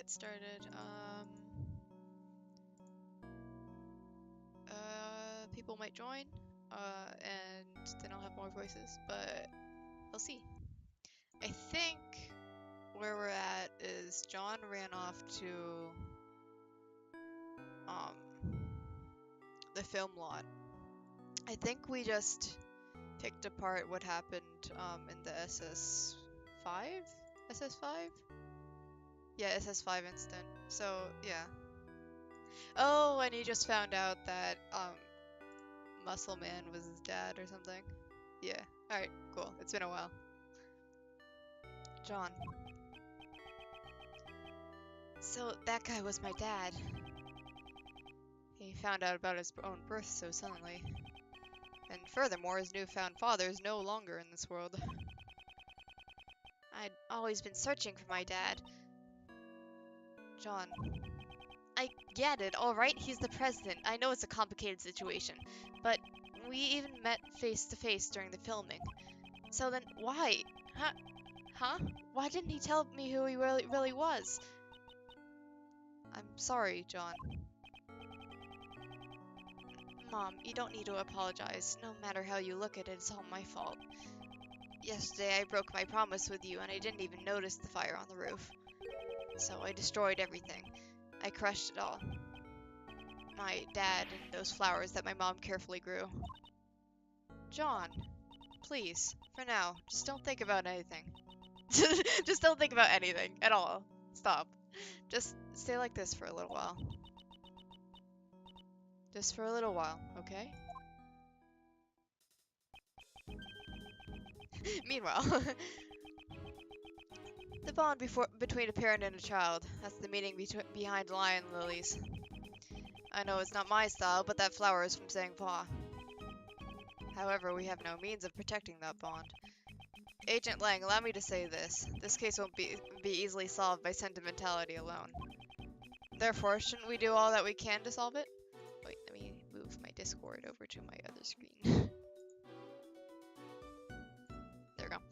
get started. People might join, and then I'll have more voices, but we'll see. I think where we're at is John ran off to the film lot. I think we just picked apart what happened in the SS5? SS5? Yeah, SS5 instant. So, yeah. Oh, and he just found out that Muscle Man was his dad or something. Yeah. Alright, cool. It's been a while. John. So, that guy was my dad. He found out about his own birth so suddenly. And furthermore, his newfound father is no longer in this world. I'd always been searching for my dad. John. I get it, alright? He's the president. I know it's a complicated situation, but we even met face to face during the filming. So then, why? Huh? Why didn't he tell me who he really was? I'm sorry, John. Mom, you don't need to apologize. No matter how you look at it, it's all my fault. Yesterday I broke my promise with you and I didn't even notice the fire on the roof. So I destroyed everything. I crushed it all. My dad and those flowers that my mom carefully grew. John, please, for now, just don't think about anything. Just don't think about anything at all. Stop. Just stay like this for a little while. Just for a little while, okay? Meanwhile, the bond between a parent and a child. That's the meaning behind lion lilies. I know it's not my style, but that flower is from Zhangpa. However, we have no means of protecting that bond. Agent Lang, allow me to say this. This case won't be easily solved by sentimentality alone. Therefore, shouldn't we do all that we can to solve it? Wait, let me move my Discord over to my other screen. There we go.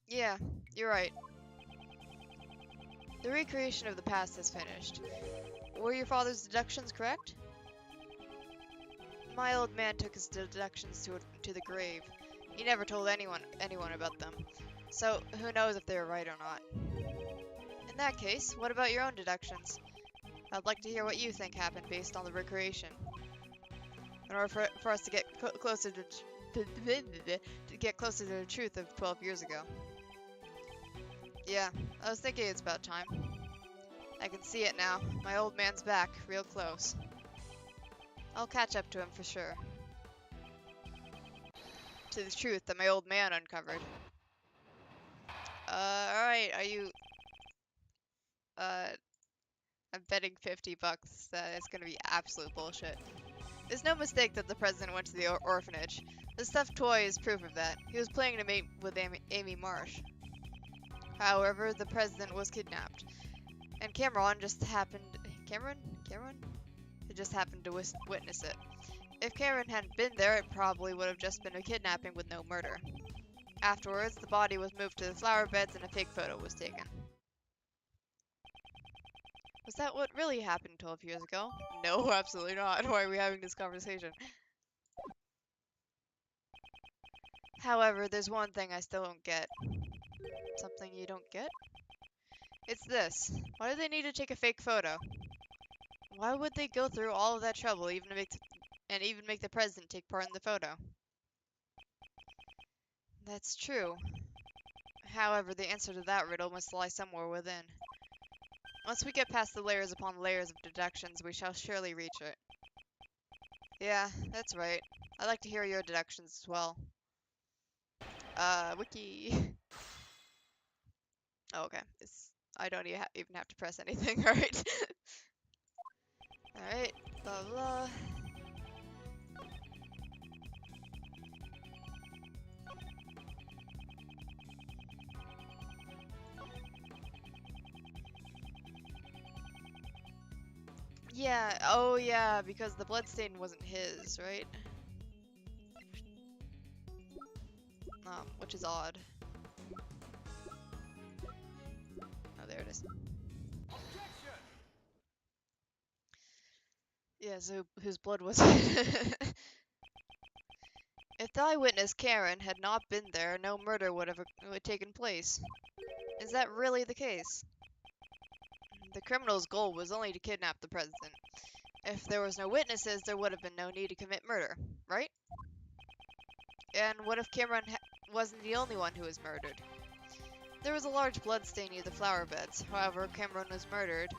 Yeah, you're right. The recreation of the past has finished. Were your father's deductions correct? My old man took his deductions to the grave. He never told anyone about them. So, who knows if they were right or not. In that case, what about your own deductions? I'd like to hear what you think happened based on the recreation. In order for us to get closer to the truth of 12 years ago. Yeah, I was thinking it's about time. I can see it now. My old man's back, real close. I'll catch up to him for sure. To the truth that my old man uncovered. Alright, are you... I'm betting 50 bucks that it's gonna be absolute bullshit. There's no mistake that the president went to the orphanage. The stuffed toy is proof of that. He was playing to mate with Amy Marsh. However, the president was kidnapped. And Cameron just happened... Cameron? He just happened to witness it. If Cameron hadn't been there, it probably would have just been a kidnapping with no murder. Afterwards, the body was moved to the flower beds and a fake photo was taken. Was that what really happened 12 years ago? No, absolutely not. Why are we having this conversation? However, there's one thing I still don't get. Something you don't get? It's this. Why do they need to take a fake photo? Why would they go through all of that trouble even make the president take part in the photo? That's true. However, the answer to that riddle must lie somewhere within. Once we get past the layers upon layers of deductions, we shall surely reach it. Yeah, that's right. I'd like to hear your deductions as well. Wiki. Oh, okay. I don't even have to press anything, alright? Alright, blah blah. Yeah, oh yeah, because the bloodstain wasn't his, right? Which is odd. Oh, there There it is. Yeah, so whose blood was it? If the eyewitness, Karen, had not been there, no murder would have taken place. Is that really the case? The criminal's goal was only to kidnap the president. If there was no witnesses, there would have been no need to commit murder, right? And what if Cameron wasn't the only one who was murdered? There was a large blood stain near the flower beds. However, Cameron was murdered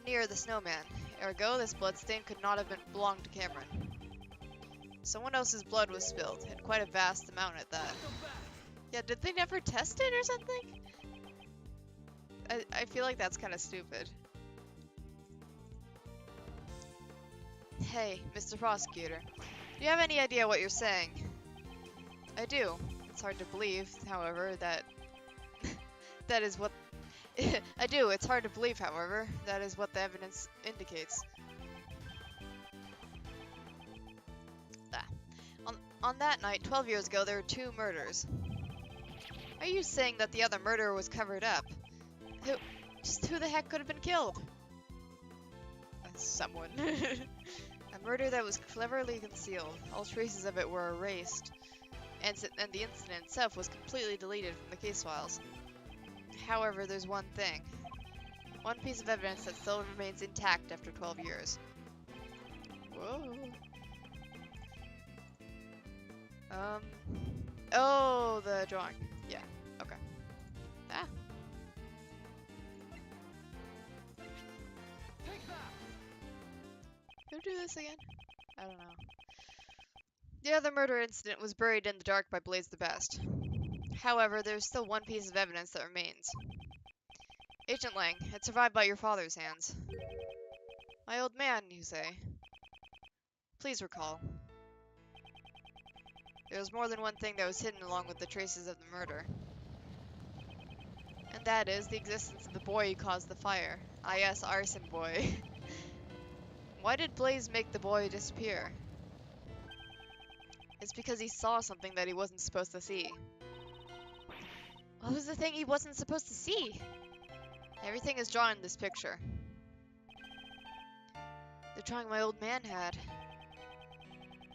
near the snowman. Ergo, this blood stain could not have belonged to Cameron. Someone else's blood was spilled, and quite a vast amount at that. Yeah, did they never test it or something? I feel like that's kind of stupid. Hey, Mr. Prosecutor, do you have any idea what you're saying? I do. It's hard to believe, however, that... that is what... I do. It's hard to believe, however, that is what the evidence indicates. On that night, 12 years ago, there were 2 murders. Are you saying that the other murderer was covered up? Who the heck could have been killed? Someone. A murder that was cleverly concealed. All traces of it were erased, and the incident itself was completely deleted from the case files. However, there's one thing. One piece of evidence that still remains intact after 12 years. Whoa. Oh, the drawing. Yeah, okay. Ah. Who do this again? I don't know. The other murder incident was buried in the dark by Blaze the Best. However, there's still one piece of evidence that remains. Agent Lang, it survived by your father's hands. My old man, you say? Please recall. There was more than one thing that was hidden along with the traces of the murder. And that is the existence of the boy who caused the fire. Ah yes, Arson Boy. Why did Blaze make the boy disappear? It's because he saw something that he wasn't supposed to see. What was the thing he wasn't supposed to see? Everything is drawn in this picture. The drawing my old man had.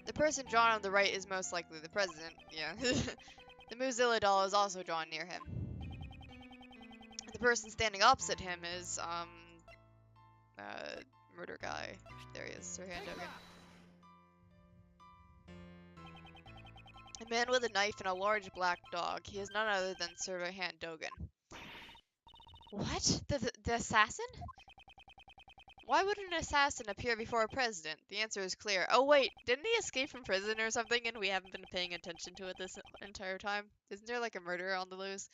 The person drawn on the right is most likely the president, yeah. The Muzilla doll is also drawn near him. The person standing opposite him is, murder guy. There he is, Sir Handogan. A man with a knife and a large black dog. He is none other than Sir Handogan. What? The assassin? Why would an assassin appear before a president? The answer is clear. Oh wait, didn't he escape from prison or something and we haven't been paying attention to it this entire time? Isn't there like a murderer on the loose?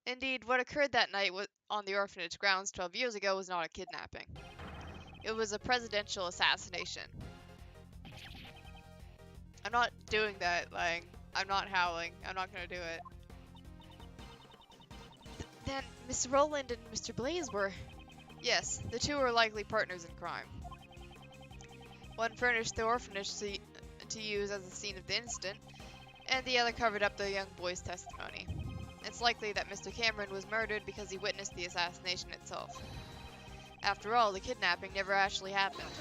Indeed, what occurred that night on the orphanage grounds 12 years ago was not a kidnapping. It was a presidential assassination. I'm not doing that, like, I'm not howling. I'm not gonna do it. Then Miss Rowland and Mr. Blaze were... Yes, the two were likely partners in crime. One furnished the orphanage to use as the scene of the incident, and the other covered up the young boy's testimony. It's likely that Mr. Cameron was murdered because he witnessed the assassination itself. After all, the kidnapping never actually happened.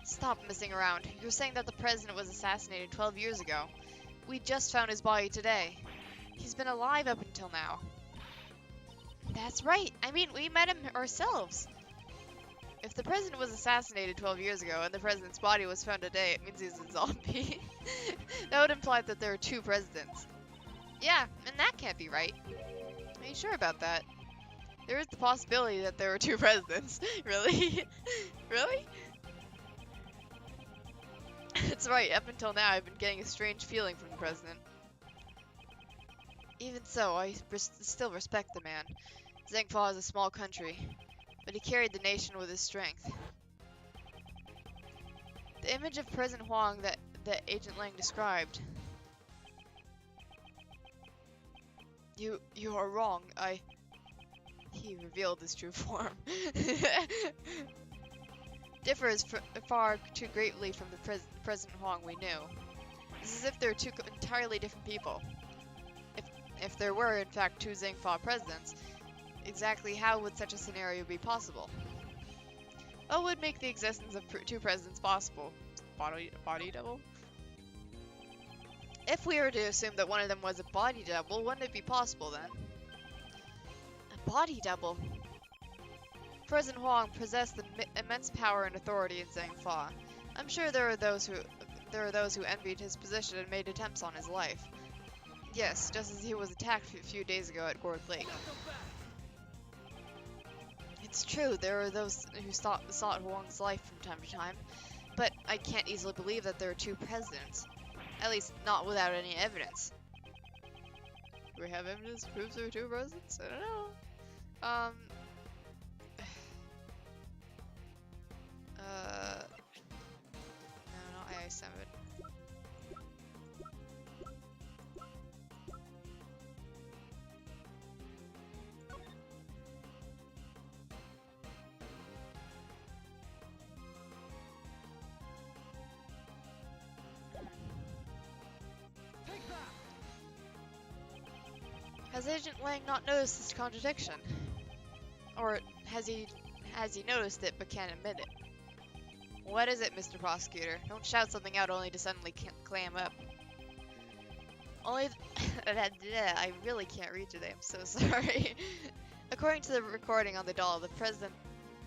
Stop messing around. You're saying that the president was assassinated 12 years ago. We just found his body today. He's been alive up until now. That's right. I mean, we met him ourselves. If the president was assassinated 12 years ago and the president's body was found today, it means he's a zombie. That would imply that there are 2 presidents. Yeah, and that can't be right. Are you sure about that? There is the possibility that there were 2 presidents. Really? Really? That's right, up until now I've been getting a strange feeling from the president. Even so, I still respect the man. Zhengfa is a small country, but he carried the nation with his strength. The image of President Huang that Agent Lang described. You are wrong. He revealed his true form. Differs far too greatly from the President Huang we knew. It's as if they're 2 entirely different people. If there were, in fact, two Zhengfa presidents, exactly how would such a scenario be possible? What would make the existence of two presidents possible? Body double? If we were to assume that one of them was a body double, wouldn't it be possible then? A body double? President Huang possessed immense power and authority in Zhengfa. I'm sure there are those who envied his position and made attempts on his life. Yes, just as he was attacked a few days ago at Gourd Lake. It's true, there are those who sought Huang's life from time to time, but I can't easily believe that there are two presidents. At least, not without any evidence. Do we have evidence that proves there are two presidents? I don't know. No, not AI-7. Has Agent Lang not noticed this contradiction? Or has he noticed it but can't admit it? What is it, Mr. Prosecutor? Don't shout something out only to suddenly clam up. I really can't read today, I'm so sorry. According to the recording on the doll, the president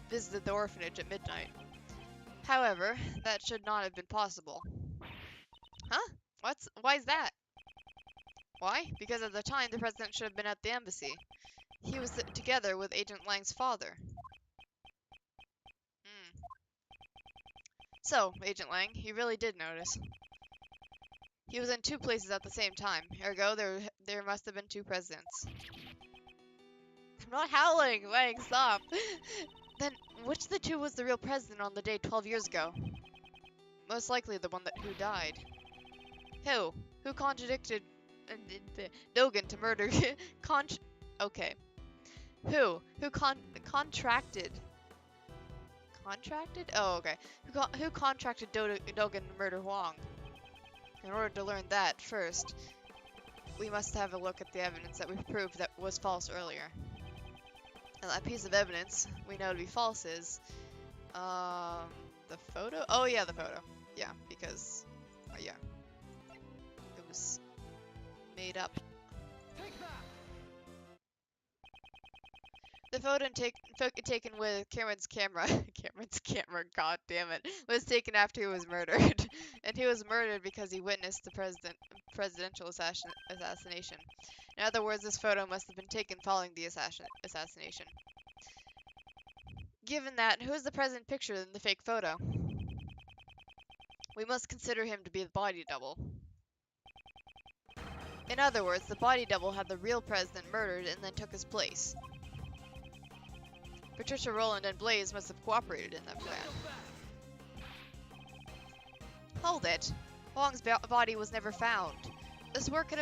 visited the orphanage at midnight. However, that should not have been possible. Huh? Why is that? Why? Because at the time, the president should have been at the embassy. He was together with Agent Lang's father. So, Agent Lang, you really did notice. He was in two places at the same time. Ergo, there must have been two presidents. I'm not howling! Lang, stop! Then, which of the two was the real president on the day 12 years ago? Most likely the one who died. Who? Who contradicted Dogen to murder okay. Who contracted? Contracted? Oh, okay. Who contracted Dogen to murder Huang? In order to learn that, first, we must have a look at the evidence that we proved that was false earlier. And that piece of evidence we know to be false is, the photo? Oh yeah, the photo. Yeah, because, yeah. It was made up. The photo taken with Cameron's camera, god damn it, was taken after he was murdered. And he was murdered because he witnessed the presidential assassination. In other words, this photo must have been taken following the assassination. Given that, who is the president pictured in the fake photo? We must consider him to be the body double. In other words, the body double had the real president murdered and then took his place. Patricia, Roland, and Blaze must have cooperated in that plan. Hold it! Huang's body was never found. This where could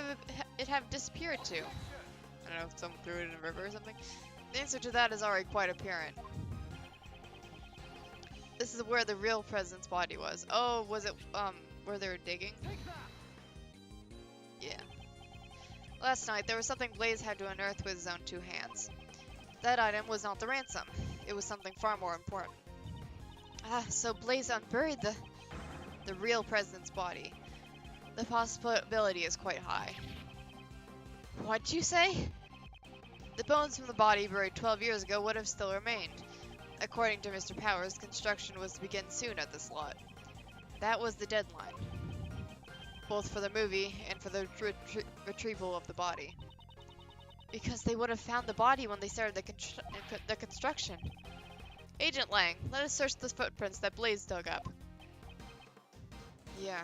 it have disappeared to? I don't know, if someone threw it in a river or something? The answer to that is already quite apparent. This is where the real president's body was. Oh, was it, where they were digging? Yeah. Last night, there was something Blaze had to unearth with his own two hands. That item was not the ransom. It was something far more important. So Blaze unburied the real president's body. The possibility is quite high. What'd you say? The bones from the body buried 12 years ago would have still remained. According to Mr. Powers, construction was to begin soon at this lot. That was the deadline, both for the movie and for the retrieval of the body. Because they would have found the body when they started the construction. Agent Lang, let us search the footprints that Blaze dug up. Yeah.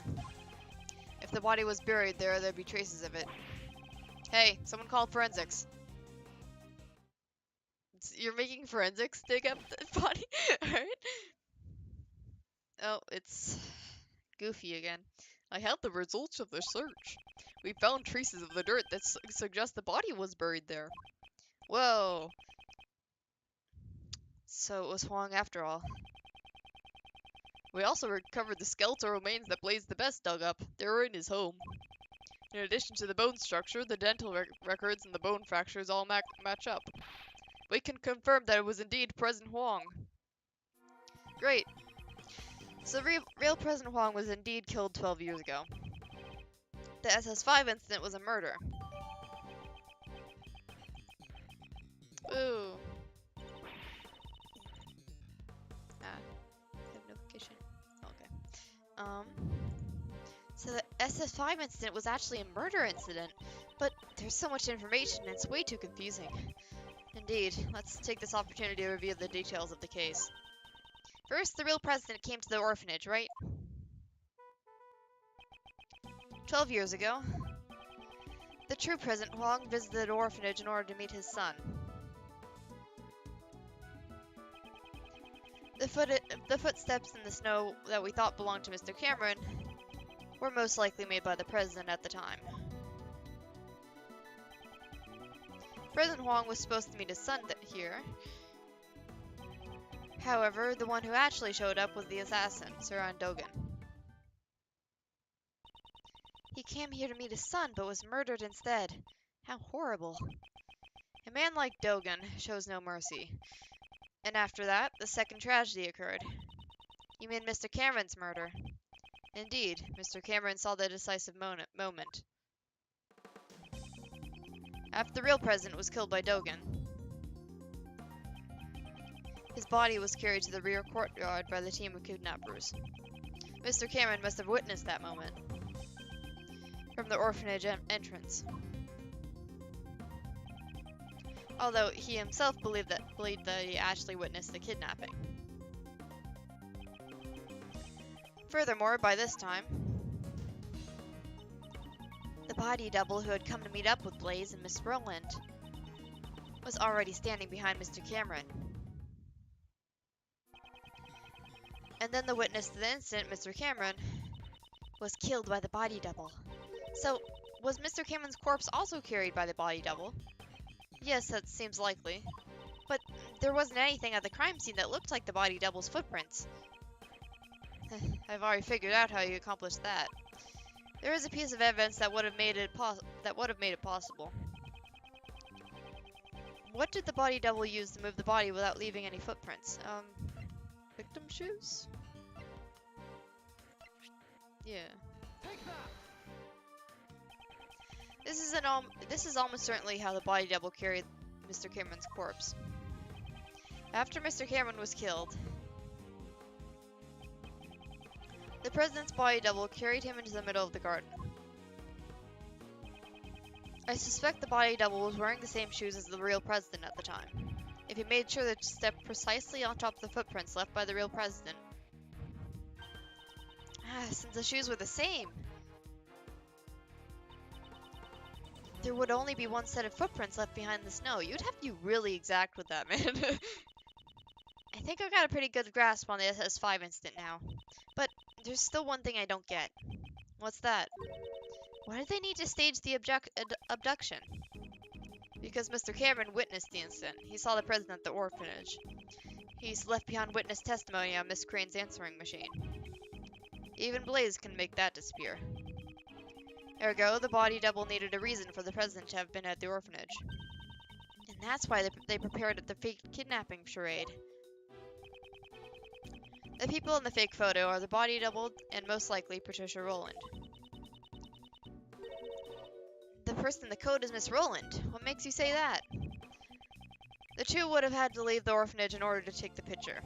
If the body was buried there, there'd be traces of it. Hey, someone called forensics. You're making forensics dig up the body? Alright. Oh, it's Goofy again. I have the results of the search. We found traces of the dirt that suggest the body was buried there. Whoa. So it was Huang after all. We also recovered the skeletal remains that Blaze the Best dug up. They were in his home. In addition to the bone structure, the dental records and the bone fractures all match up. We can confirm that it was indeed President Huang. Great. So real President Huang was indeed killed 12 years ago. The SS5 incident was a murder. Ooh. Have notification. Okay. So the SS5 incident was actually a murder incident, but there's so much information and it's way too confusing. Indeed, let's take this opportunity to review the details of the case. First, the real president came to the orphanage, right? 12 years ago, the true President Huang visited the orphanage in order to meet his son. The footsteps in the snow that we thought belonged to Mr. Cameron were most likely made by the president at the time. President Huang was supposed to meet his son here. However, the one who actually showed up was the assassin, Sir Dogan. He came here to meet his son, but was murdered instead. How horrible. A man like Dogan shows no mercy. And after that, the second tragedy occurred. You mean Mr. Cameron's murder? Indeed, Mr. Cameron saw the decisive moment. After the real president was killed by Dogan, his body was carried to the rear courtyard by the team of kidnappers. Mr. Cameron must have witnessed that moment from the orphanage entrance. Although he himself believed that he actually witnessed the kidnapping. Furthermore, by this time, the body double who had come to meet up with Blaze and Miss Rowland was already standing behind Mr. Cameron. And then the witness to the incident, Mr. Cameron, was killed by the body double. So, was Mr. Cameron's corpse also carried by the body double? Yes, that seems likely. But there wasn't anything at the crime scene that looked like the body double's footprints. I've already figured out how you accomplished that. There is a piece of evidence that would have made it possible. What did the body double use to move the body without leaving any footprints? Victim shoes? Yeah. This is almost certainly how the body double carried Mr. Cameron's corpse. After Mr. Cameron was killed, the president's body double carried him into the middle of the garden. I suspect the body double was wearing the same shoes as the real president at the time. If he made sure to step precisely on top of the footprints left by the real president. Since the shoes were the same, there would only be one set of footprints left behind the snow. You'd have to be really exact with that, man. I think I've got a pretty good grasp on the SS5 incident now. But there's still one thing I don't get. What's that? Why did they need to stage the abduction? Because Mr. Cameron witnessed the incident. He saw the president at the orphanage. He's left behind witness testimony on Miss Crane's answering machine. Even Blaze can make that disappear. Ergo, the body double needed a reason for the president to have been at the orphanage. And that's why they prepared the fake kidnapping charade. The people in the fake photo are the body double and most likely Patricia Rowland. The person in the code is Miss Rowland. What makes you say that? The two would have had to leave the orphanage in order to take the picture.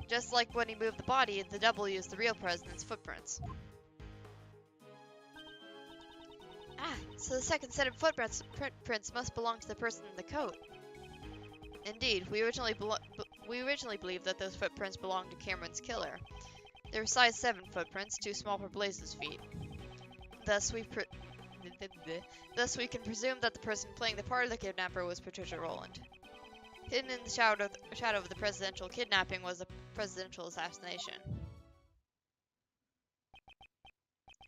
Just like when he moved the body, the double used the real president's footprints. So the second set of footprints must belong to the person in the coat. Indeed, we originally believed that those footprints belonged to Cameron's killer. They were size 7 footprints, too small for Blaze's feet. Thus we can presume that the person playing the part of the kidnapper was Patricia Rowland. Hidden in the shadow of the presidential kidnapping was a presidential assassination.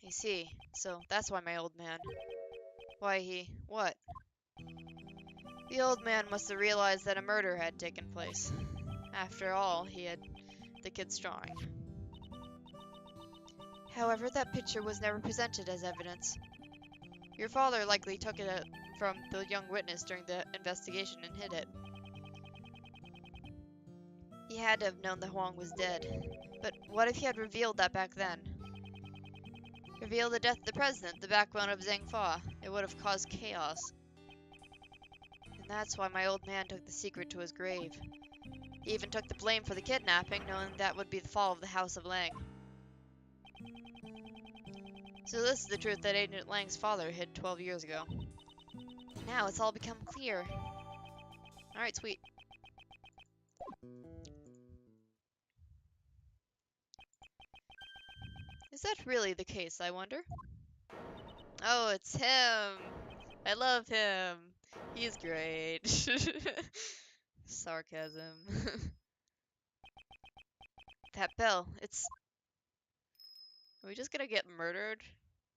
I see. So that's why my old man... What? The old man must have realized that a murder had taken place. After all, he had the kid's drawing. However, that picture was never presented as evidence. Your father likely took it from the young witness during the investigation and hid it. He had to have known that Huang was dead. But what if he had revealed that back then? Revealed the death of the president, the backbone of Zhangfa. It would have caused chaos. And that's why my old man took the secret to his grave. He even took the blame for the kidnapping, knowing that would be the fall of the House of Lang. So this is the truth that Agent Lang's father hid 12 years ago. Now it's all become clear. Alright, sweet. Is that really the case, I wonder? Oh, it's him! I love him! He's great. Sarcasm. That bell, it's... Are we just gonna get murdered?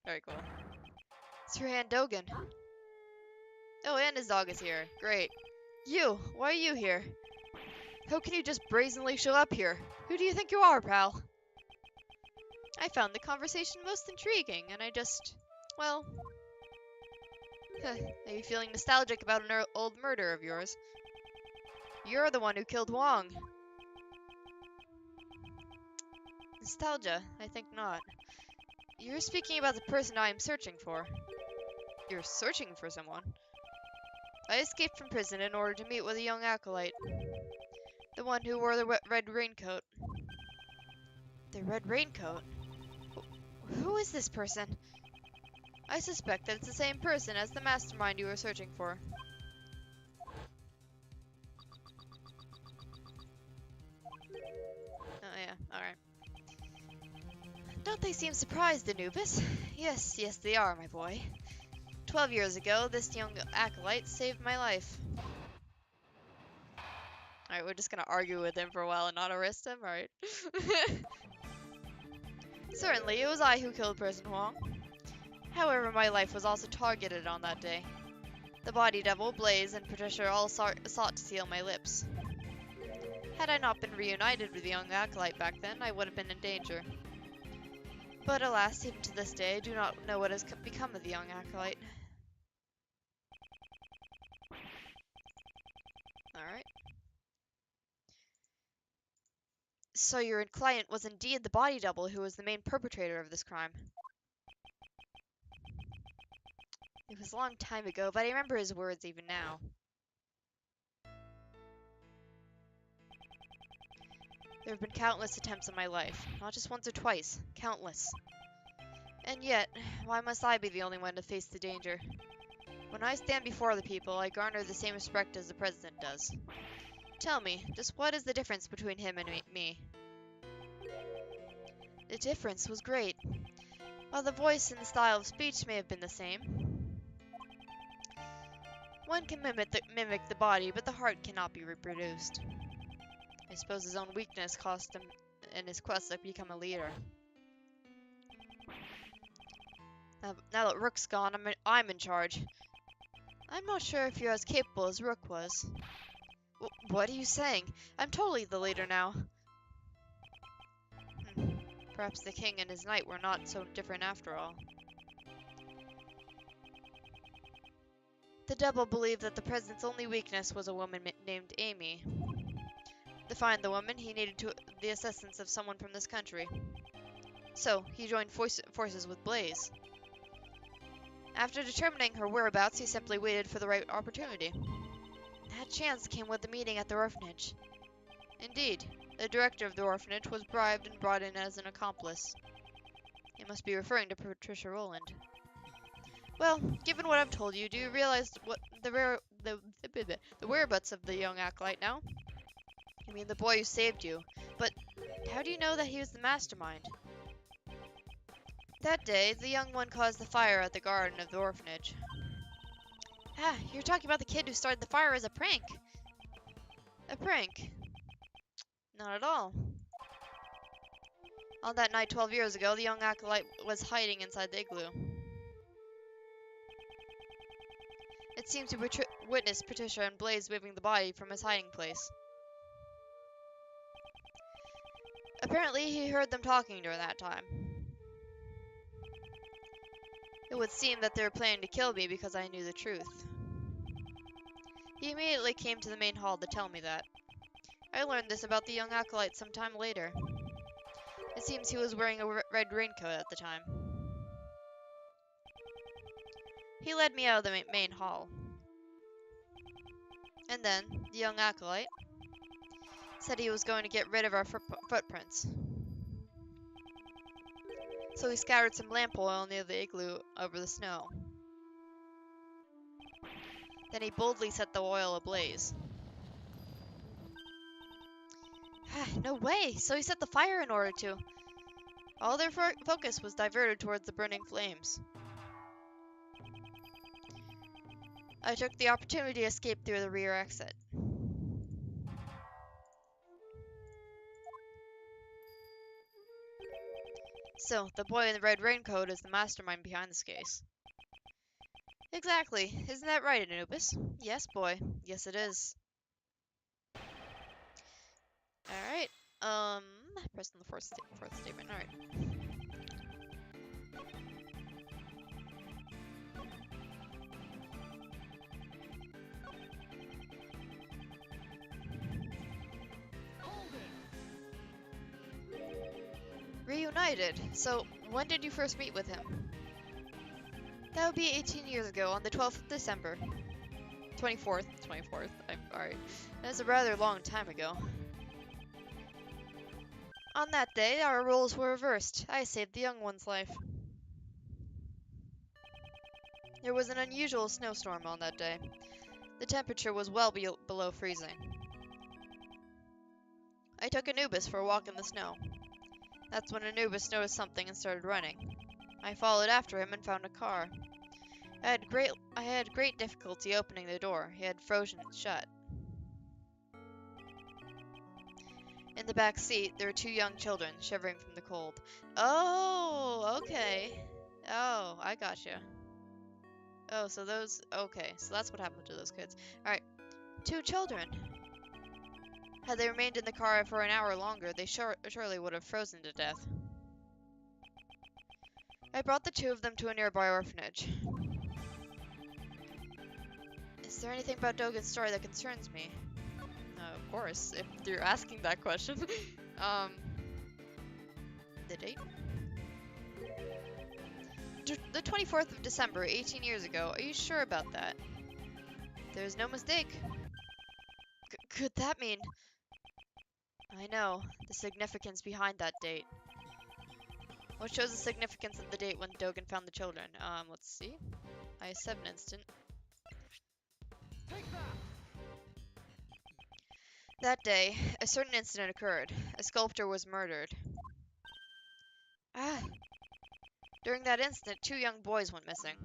Very cool. It's your Aunt Dogan. Oh, and his dog is here. Great. You! Why are you here? How can you just brazenly show up here? Who do you think you are, pal? I found the conversation most intriguing, and I just... Well... Are you feeling nostalgic about an old murder of yours? You're the one who killed Huang. Nostalgia? I think not. You're speaking about the person I am searching for. You're searching for someone? I escaped from prison in order to meet with a young acolyte. The one who wore the red raincoat. The red raincoat? Who is this person? I suspect that it's the same person as the mastermind you were searching for. Oh yeah, alright. Don't they seem surprised, Anubis? Yes, they are, my boy. 12 years ago, this young acolyte saved my life. Alright, we're just gonna argue with him for a while and not arrest him, alright? Certainly, it was I who killed Person Huang. However, my life was also targeted on that day. The body devil, Blaze, and Patricia all sought to seal my lips. Had I not been reunited with the young acolyte back then, I would have been in danger. But alas, even to this day, I do not know what has become of the young acolyte. Alright. So your client was indeed the body double who was the main perpetrator of this crime. It was a long time ago, but I remember his words even now. There have been countless attempts in my life, not just once or twice, countless. And yet, why must I be the only one to face the danger? When I stand before the people, I garner the same respect as the president does. Tell me, just what is the difference between him and me? The difference was great. While the voice and the style of speech may have been the same, one can mimic the body, but the heart cannot be reproduced. I suppose his own weakness cost him in his quest to become a leader. Now that Rook's gone, I'm in charge. I'm not sure if you're as capable as Rook was. What are you saying? I'm totally the leader now. Perhaps the king and his knight were not so different after all. The double believed that the president's only weakness was a woman named Amy. To find the woman, he needed the assistance of someone from this country. So, he joined forces with Blaze. After determining her whereabouts, he simply waited for the right opportunity. That chance came with the meeting at the orphanage. Indeed, the director of the orphanage was bribed and brought in as an accomplice. He must be referring to Patricia Rowland. Well, given what I've told you, do you realize what the whereabouts of the young acolyte now? You mean the boy who saved you, but how do you know that he was the mastermind? That day, the young one caused the fire at the garden of the orphanage. Ah, you're talking about the kid who started the fire as a prank. A prank? Not at all. On that night 12 years ago, the young acolyte was hiding inside the igloo. It seems we witnessed Patricia and Blaze moving the body from his hiding place. Apparently, he heard them talking during that time. It It would seem that they were planning to kill me because I knew the truth. He immediately came to the main hall to tell me that. I learned this about the young acolyte some time later. It seems he was wearing a red raincoat at the time. He led me out of the main hall. And then, the young acolyte said he was going to get rid of our footprints. So he scattered some lamp oil near the igloo over the snow. Then he boldly set the oil ablaze. No way! So he set the fire in order to... All their focus was diverted towards the burning flames. I took the opportunity to escape through the rear exit. So, the boy in the red raincoat is the mastermind behind this case. Exactly. Isn't that right, Anubis? Yes, boy. Yes, it is. Alright. Press on the fourth statement. Alright. Reunited. So, when did you first meet with him? That would be 18 years ago, on the 12th of December. 24th. Alright. That's a rather long time ago. On that day, our roles were reversed. I saved the young one's life. There was an unusual snowstorm on that day. The temperature was well below freezing. I took Anubis for a walk in the snow. That's when Anubis noticed something and started running. I followed after him and found a car. I had great difficulty opening the door. It had frozen shut. In the back seat, there were two young children, shivering from the cold. Oh, okay. Oh, I gotcha. Oh, so those... Okay, so that's what happened to those kids. Alright. Two children. Had they remained in the car for an hour longer, they surely would have frozen to death. I brought the two of them to a nearby orphanage. Is there anything about Dogen's story that concerns me? Of course, if you're asking that question. The date? The 24th of December, 18 years ago. Are you sure about that? There's no mistake. Could that mean... I know, the significance behind that date. What shows the significance of the date when Dogen found the children? Let's see. I have an instant. That day, a certain incident occurred. A sculptor was murdered. During that incident, two young boys went missing.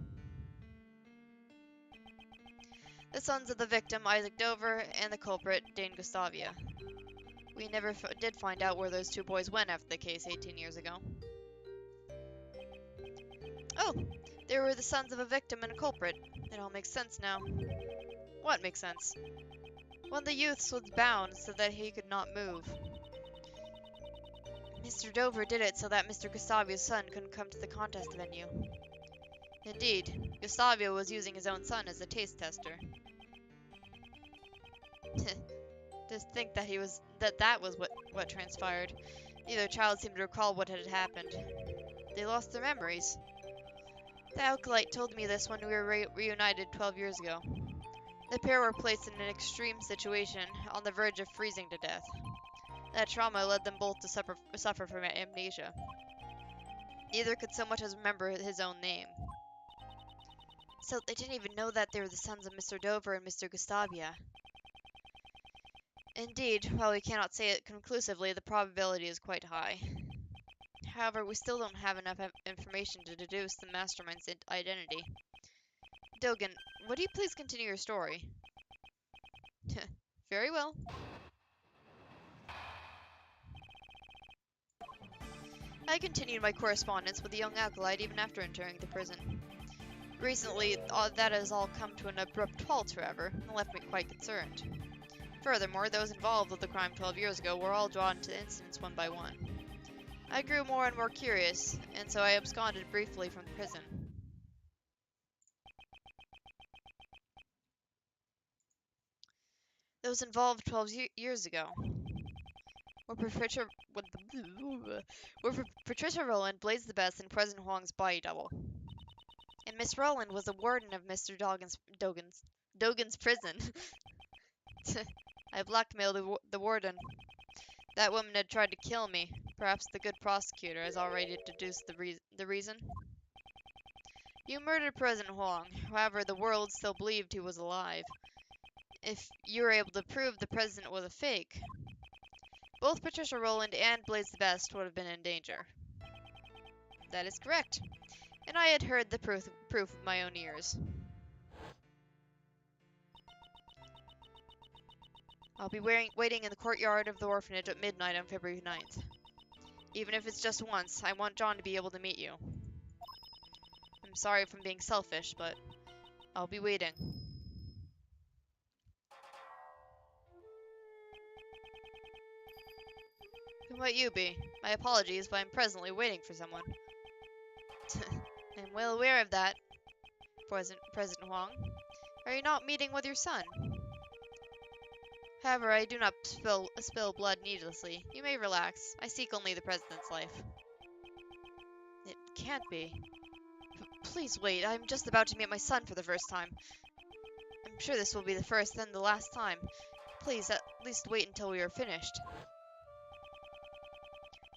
The sons of the victim, Isaac Dover, and the culprit, Dane Gustavia. We never did find out where those two boys went after the case 18 years ago. Oh, they were the sons of a victim and a culprit. It all makes sense now. What makes sense? One of the youths was bound so that he could not move. Mr. Dover did it so that Mr. Gustavia's son couldn't come to the contest venue. Indeed, Gustavia was using his own son as a taste tester. Just think that that was what transpired. Neither child seemed to recall what had happened. They lost their memories. The acolyte told me this when we were reunited 12 years ago. The pair were placed in an extreme situation, on the verge of freezing to death. That trauma led them both to suffer from amnesia. Neither could so much as remember his own name. So they didn't even know that they were the sons of Mr. Dover and Mr. Gustavia. Indeed, while we cannot say it conclusively, the probability is quite high. However, we still don't have enough information to deduce the mastermind's identity. Dogen, would you please continue your story? Very well. I continued my correspondence with the young acolyte even after entering the prison. Recently, that has all come to an abrupt halt, however, and left me quite concerned. Furthermore, those involved with the crime 12 years ago were all drawn to incidents one by one. I grew more and more curious, and so I absconded briefly from the prison. that was involved 12 years ago. Where Patricia, where Patricia Rowland blazed the best in President Huang's body double. And Miss Rowland was the warden of Mr. Dogan's prison. I blackmailed the warden. That woman had tried to kill me. Perhaps the good prosecutor has already deduced the reason. You murdered President Huang. However, the world still believed he was alive. If you were able to prove the president was a fake, both Patricia Rowland and Blaze the Best would have been in danger. That is correct. And I had heard the proof with my own ears. I'll be waiting in the courtyard of the orphanage at midnight on February 9th. Even if it's just once, I want John to be able to meet you. I'm sorry if I'm being selfish, but I'll be waiting. Who might you be? My apologies, but I'm presently waiting for someone. I'm well aware of that, President Huang. Are you not meeting with your son? However, I do not spill blood needlessly. You may relax. I seek only the president's life. It can't be. Please wait. I'm just about to meet my son for the first time. I'm sure this will be the first and the last time. Please, at least wait until we are finished.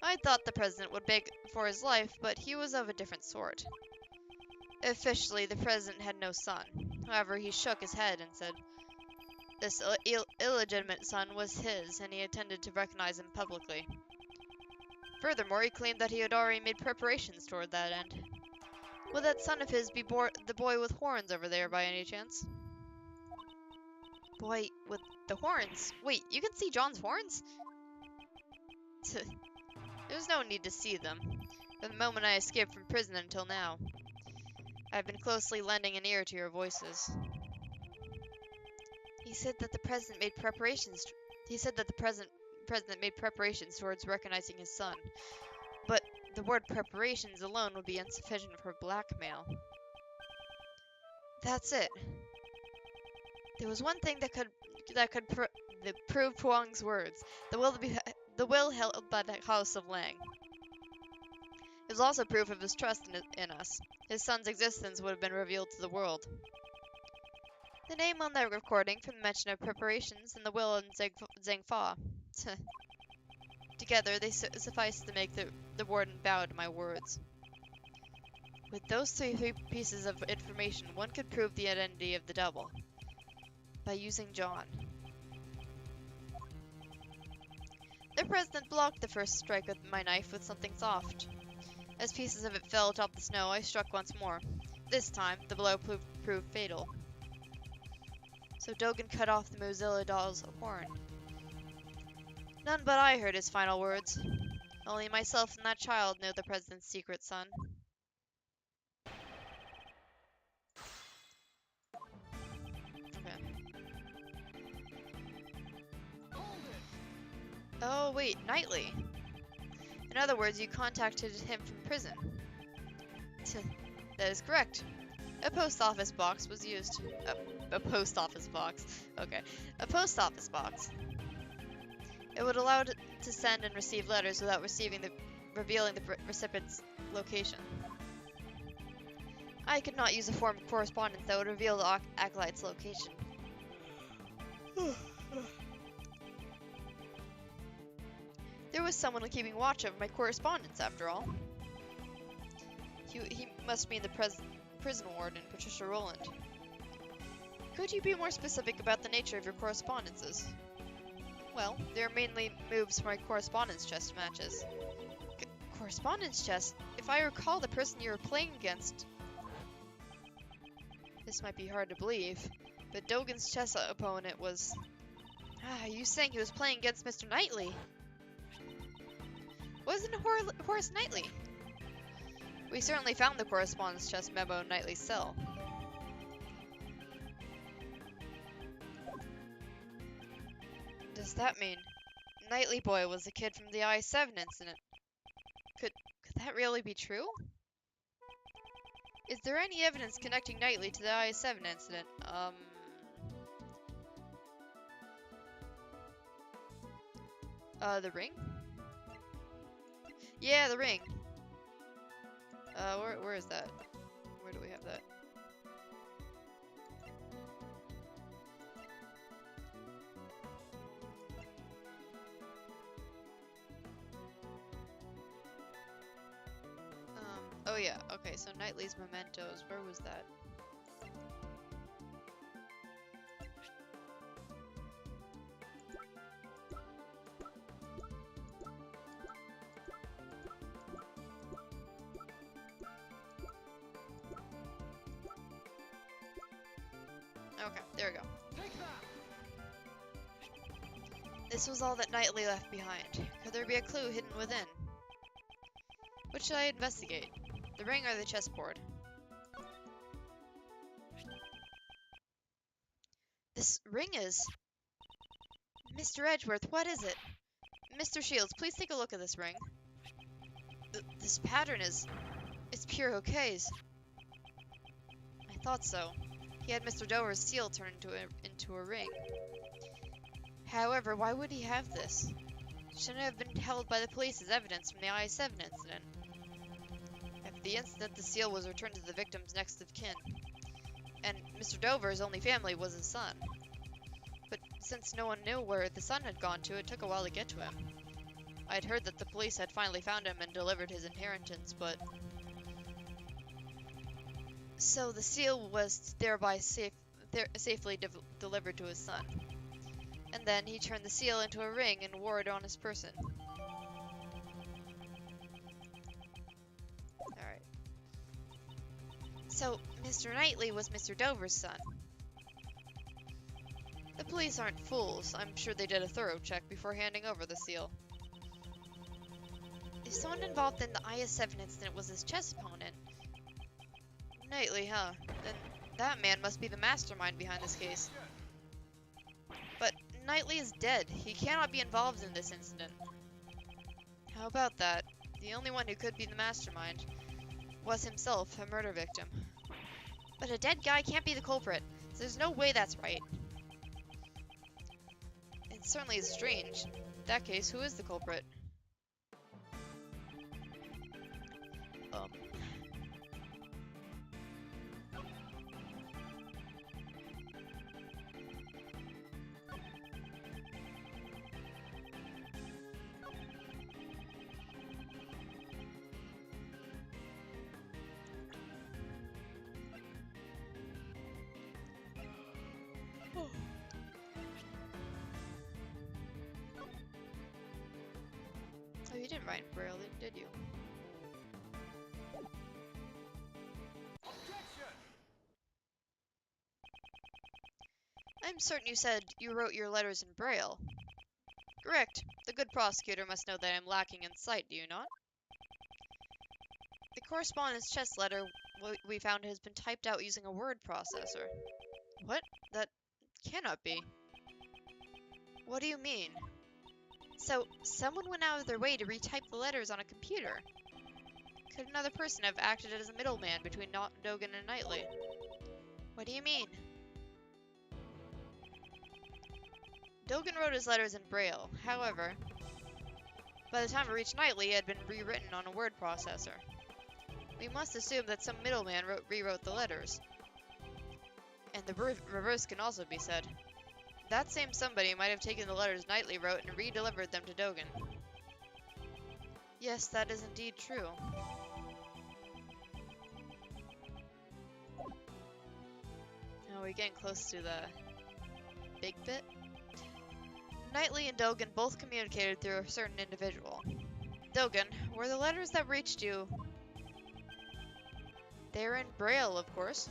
I thought the president would beg for his life, but he was of a different sort. Officially, the president had no son. However, he shook his head and said this illegitimate son was his, and he intended to recognize him publicly. Furthermore, he claimed that he had already made preparations toward that end. Would that son of his be the boy with horns over there by any chance? Boy with the horns? Wait, you can see John's horns? There's no need to see them. From the moment I escaped from prison until now, I've been closely lending an ear to your voices. He said that the president made preparations. He said that the president made preparations towards recognizing his son. But the word preparations alone would be insufficient for blackmail. That's it. There was one thing that could prove Huang's words. The will held by the House of Lang. It was also proof of his trust in us. His son's existence would have been revealed to the world. The name on that recording from the mention of preparations and the will in Zhangfa. Together, they suffice to make the warden bow to my words. With those three pieces of information, one could prove the identity of the double. By using John. The president blocked the first strike with my knife with something soft. As pieces of it fell atop the snow, I struck once more. This time, the blow proved fatal. So Dogan cut off the Mozilla doll's horn. None but I heard his final words. Only myself and that child know the president's secret son. Okay. Oh, wait, Knightley. In other words, you contacted him from prison. That is correct. A post office box was used. A post office box. Okay. A post office box. It would allow to send and receive letters without revealing the recipient's location. I could not use a form of correspondence that would reveal the acolyte's location. There was someone keeping watch over my correspondence, after all. He must mean the prison warden, Patricia Rowland. Could you be more specific about the nature of your correspondences? Well, they are mainly moves for my correspondence chess matches. Correspondence chess? If I recall, the person you were playing against... This might be hard to believe, but Dogan's chess opponent was... are you saying he was playing against Mr. Knightley? Wasn't Horace Knightley? We certainly found the correspondence chess memo in Knightley's cell. Does that mean Knightley boy was the kid from the I-7 incident? Could that really be true? Is there any evidence connecting Knightley to the I-7 incident? The ring? Yeah, the ring. Where is that? Where do we have that? Oh yeah, okay, so Knightley's mementos, where was that? Okay, there we go. This was all that Knightley left behind. Could there be a clue hidden within? What should I investigate? The ring or the chessboard? This ring is... Mr. Edgeworth, what is it? Mr. Shields, please take a look at this ring. This pattern is... It's pure Hokey's. I thought so. He had Mr. Dover's seal turned into a ring. However, why would he have this? Shouldn't have been held by the police as evidence from the I-7 incident. After the incident, the seal was returned to the victim's next of kin. And Mr. Dover's only family was his son. But since no one knew where the son had gone to, it took a while to get to him. I had heard that the police had finally found him and delivered his inheritance, but... So the seal was thereby safely delivered to his son. And then he turned the seal into a ring and wore it on his person. Alright. So, Mr. Knightley was Mr. Dover's son. The police aren't fools. I'm sure they did a thorough check before handing over the seal. If someone involved in the IS-7 incident was his chess opponent... Knightley, huh? Then that man must be the mastermind behind this case. But Knightley is dead. He cannot be involved in this incident. How about that? The only one who could be the mastermind was himself a murder victim. But a dead guy can't be the culprit. So there's no way that's right. It certainly is strange. In that case, who is the culprit? Oh, you didn't write in Braille, did you? I'm certain you said you wrote your letters in Braille. Correct. The good prosecutor must know that I'm lacking in sight, do you not? The correspondence chess letter we found has been typed out using a word processor. What? That cannot be. What do you mean? So, someone went out of their way to retype the letters on a computer. Could another person have acted as a middleman between Dogan and Knightley? What do you mean? Dogan wrote his letters in Braille. However, by the time it reached Knightley, it had been rewritten on a word processor. We must assume that some middleman rewrote the letters. And the reverse can also be said. That same somebody might have taken the letters Knightley wrote and re-delivered them to Dogan. Yes, that is indeed true. Now we're getting close to the big bit. Knightley and Dogan both communicated through a certain individual. Dogan, were the letters that reached you... They're in Braille, of course.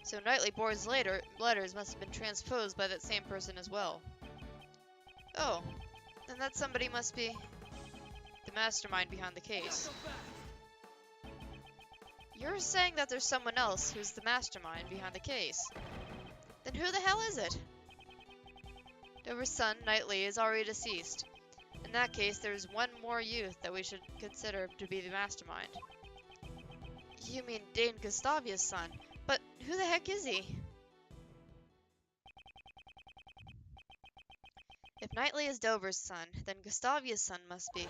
So Knightley Board's letters must have been transposed by that same person as well. Oh, then that somebody must be the mastermind behind the case. You're saying that there's someone else who's the mastermind behind the case. Then who the hell is it? Dover's son, Knightley, is already deceased. In that case, there's one more youth that we should consider to be the mastermind. You mean Dane Gustavia's son? But who the heck is he? If Knightley is Dover's son, then Gustavia's son must be.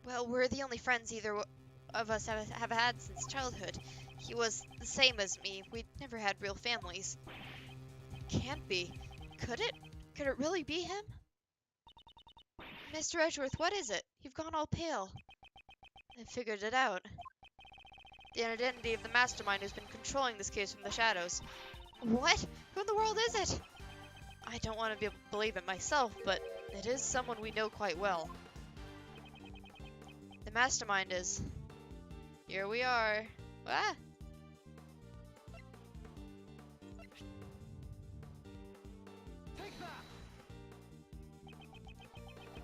Well, we're the only friends either of us have had since childhood. He was the same as me. We'd never had real families. Can't be. Could it? Could it really be him? Mr. Edgeworth, what is it? You've gone all pale. I figured it out. The identity of the mastermind who's been controlling this case from the shadows. What? Who in the world is it? I don't want to believe it myself, but it is someone we know quite well. The mastermind is... Here we are. Ah!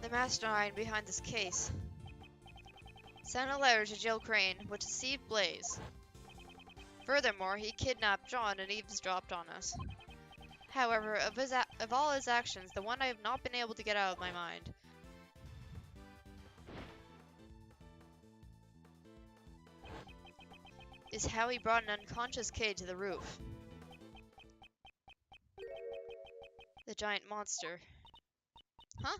The mastermind behind this case sent a letter to Jill Crane which deceived Blaze. Furthermore, he kidnapped John and eavesdropped on us. However, of all his actions, the one I have not been able to get out of my mind is how he brought an unconscious Kay to the roof. The giant monster. Huh?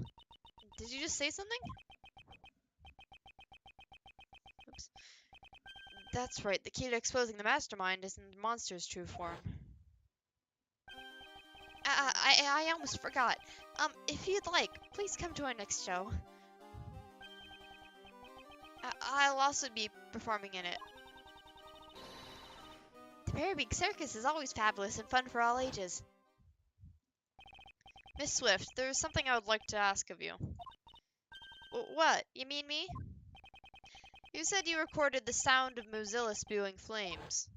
Did you just say something? Oops. That's right, the key to exposing the mastermind is in the monster's true form. I almost forgot. If you'd like, please come to our next show. I'll also be performing in it. The Very Big Circus is always fabulous and fun for all ages. Miss Swift, there's something I would like to ask of you. What? You mean me? You said you recorded the sound of Mozilla spewing flames.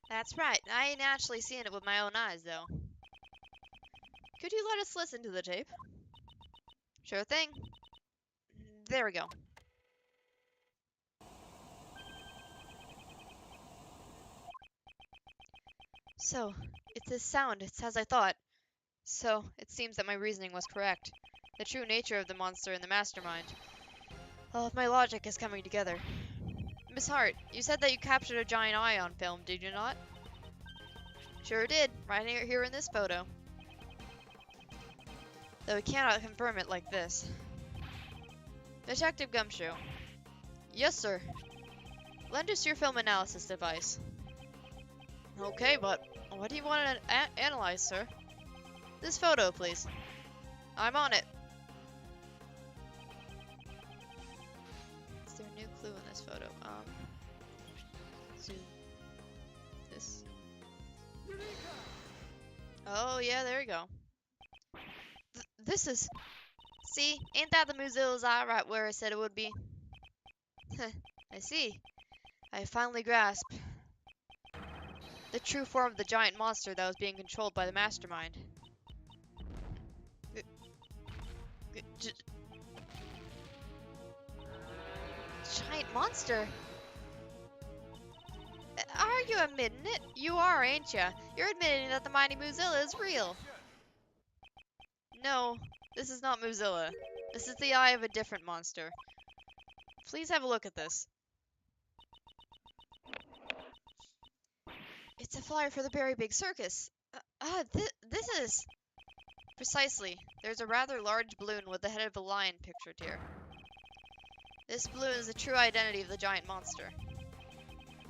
That's right. I ain't actually seen it with my own eyes, though. Could you let us listen to the tape? Sure thing. There we go. So, it's this sound. It's as I thought. So, it seems that my reasoning was correct. The true nature of the monster and the mastermind. All of my logic is coming together. Miss Hart, you said that you captured a giant eye on film, did you not? Sure did, right here in this photo. Though we cannot confirm it like this. Detective Gumshoe. Yes, sir. Lend us your film analysis device. Okay, but what do you want to analyze, sir? This photo, please. I'm on it. Is there a new clue in this photo? Zoom. This. Oh, yeah, there you go. This is... See, ain't that the Mozilla's eye right where I said it would be? I see. I finally grasped the true form of the giant monster that was being controlled by the mastermind. Giant monster? Are you admitting it? You are, ain't ya? You're admitting that the mighty Mozilla is real. No, this is not Mozilla. This is the eye of a different monster. Please have a look at this. It's a flyer for the Very Big Circus. This is... Precisely. There's a rather large balloon with the head of a lion pictured here. This balloon is the true identity of the giant monster.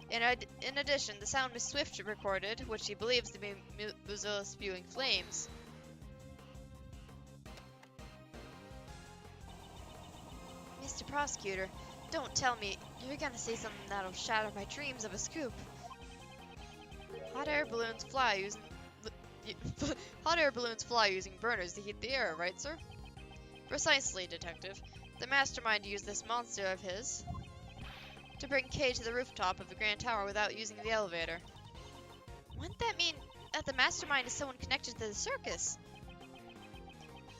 In addition, the sound Miss Swift recorded, which she believes to be Mozilla spewing flames, Mr. Prosecutor, don't tell me you're gonna say something that'll shatter my dreams of a scoop. Hot air balloons fly using burners to heat the air, right, sir? Precisely, Detective. The mastermind used this monster of his to bring Kay to the rooftop of the Grand Tower without using the elevator. Wouldn't that mean that the mastermind is someone connected to the circus?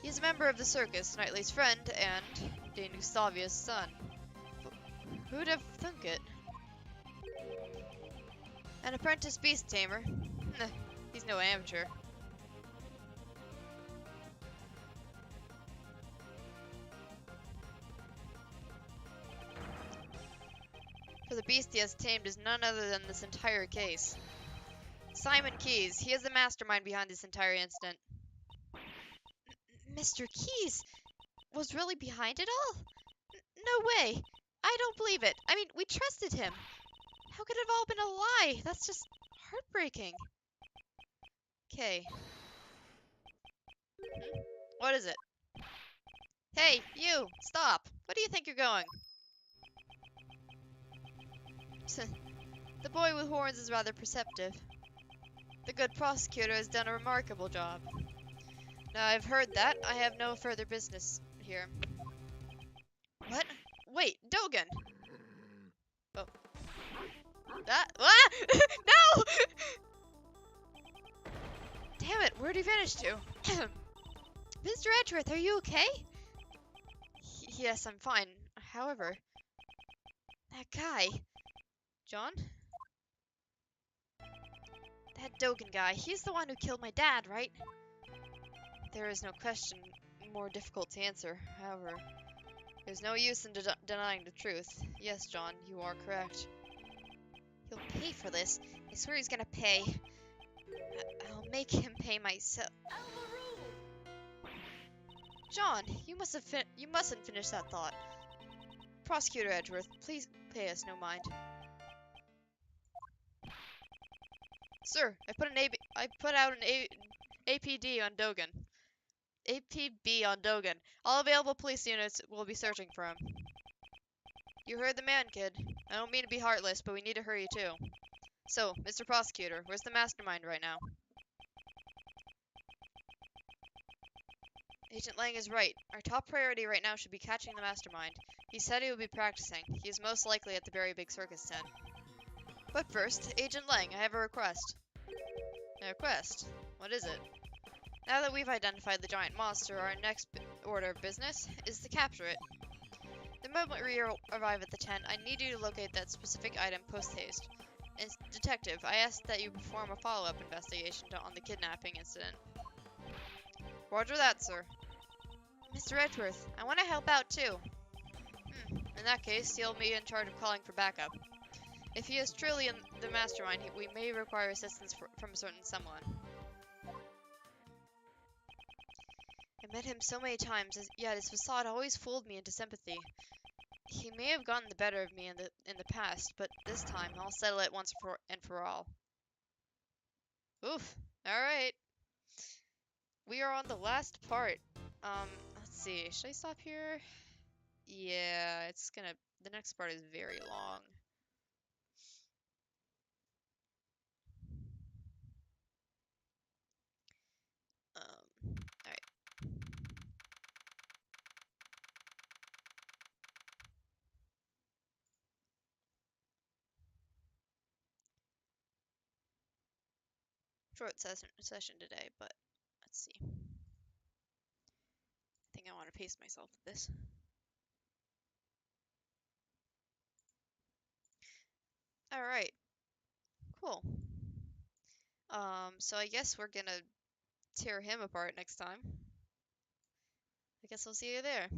He's a member of the circus, Knightley's friend, and Dame Gustavia's son. Who'd have thunk it? An apprentice beast tamer? He's no amateur. the beast he has tamed is none other than this entire case. Simon Keyes. He is the mastermind behind this entire incident. Mr. Keyes was really behind it all? No way. I don't believe it. I mean, we trusted him. How could it have all been a lie? That's just heartbreaking. Okay. What is it? Hey, you! Stop! Where do you think you're going? The boy with horns is rather perceptive. The good prosecutor has done a remarkable job. Now I've heard that. I have no further business here. What? Wait, Dogan! Oh. That? Ah! No! Damn it, where'd he vanish to? Mr. Edgeworth, are you okay? Yes, I'm fine. However, that guy... John? That Dogan guy, he's the one who killed my dad, right? There is no question more difficult to answer. However, there's no use in denying the truth. Yes, John, you are correct. He'll pay for this. I swear he's gonna pay. I'll make him pay myself. John, you mustn't finish that thought. Prosecutor Edgeworth, please pay us no mind. Sir, I put out an APD on Dogan. APB on Dogan. All available police units will be searching for him. You heard the man, kid. I don't mean to be heartless, but we need to hurry too. So, Mr. Prosecutor, where's the mastermind right now? Agent Lang is right. Our top priority right now should be catching the mastermind. He said he would be practicing. He is most likely at the very big circus tent. But first, Agent Lang, I have a request. A request? What is it? Now that we've identified the giant monster, our next order of business is to capture it. The moment we arrive at the tent, I need you to locate that specific item post-haste. And Detective, I ask that you perform a follow-up investigation on the kidnapping incident. Roger that, sir. Mr. Edgeworth, I want to help out too. In that case, he'll be in charge of calling for backup. If he is truly the mastermind, we may require assistance from a certain someone. I met him so many times, yet his facade always fooled me into sympathy. He may have gotten the better of me in the past, but this time I'll settle it once and for all. Oof. Alright. We are on the last part. Let's see. Should I stop here? Yeah, the next part is very long. Alright. Short session today, but let's see. I think I want to pace myself with this. Alright. Cool. So I guess we're gonna tear him apart next time. I guess I'll see you there.